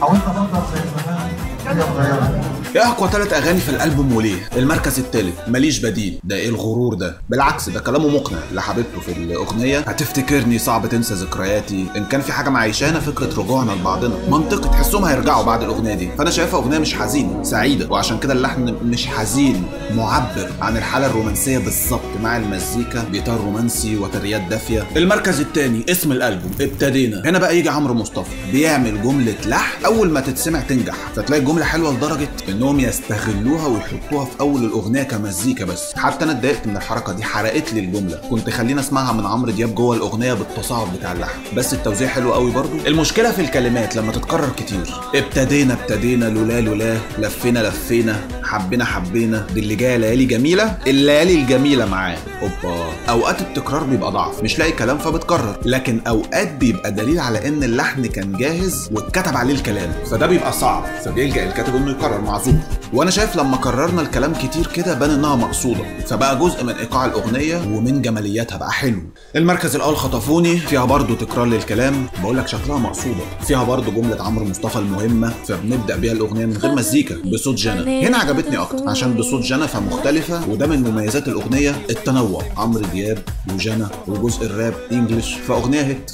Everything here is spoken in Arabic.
حاولت افضل زي زمان هي اتغيرت. ايه اقوى 3 اغاني في الالبوم وليه؟ المركز الثالث ماليش بديل. ده ايه الغرور ده؟ بالعكس ده كلامه مقنع. لحبيبته في الاغنيه هتفتكرني صعب تنسى ذكرياتي، ان كان في حاجه معيشانا فكره رجوعنا لبعضنا. منطقي تحسهم هيرجعوا بعد الاغنيه دي. فانا شايفها اغنيه مش حزينه، سعيده، وعشان كده اللحن مش حزين، معبر عن الحاله الرومانسيه بالظبط، مع المزيكا بإطار رومانسي وتريات دافيه. المركز الثاني اسم الالبوم ابتدينا. هنا بقى يجي عمرو مصطفى بيعمل جمله لحن اول ما تتسمع تنجح، فتلاقي الجمله حلوه لدرجه انهم يستغلوها ويحطوها في اول الاغنيه كمزيكا بس. حتى انا اتضايقت من الحركه دي، حرقت لي الجمله. كنت خليني اسمعها من عمرو دياب جوه الاغنيه بالتصاعد بتاع اللحن، بس التوزيع حلو قوي برضو. المشكله في الكلمات لما تتكرر كتير. ابتدينا لولا لولا، لفينا حبينا حبينا، دي اللي جايه ليالي جميله، الليالي الجميله معاه. اوبا. اوقات التكرار بيبقى ضعف، مش لاقي كلام فبتكرر، لكن اوقات بيبقى دليل على ان اللحن كان جاهز واتكتب عليه الكلام، فده بيبقى صعب، فبيلجأ الكاتب انه يكرر معذور. وانا شايف لما كررنا الكلام كتير كده بان انها مقصوده، فبقى جزء من ايقاع الاغنيه ومن جمالياتها، بقى حلو. المركز الاول خطفوني، فيها برضو تكرار للكلام، بقول لك شكلها مقصوده. فيها برضو جمله عمرو مصطفى المهمه، فبنبدا بيها الاغنيه من غير مزيكا بصوت جنى. هنا عجبتني اكتر عشان بصوت جنى فمختلفه، وده من مميزات الاغنيه، التنوع، عمرو دياب وجنى وجزء الراب انجلش، فاغنيه هيت.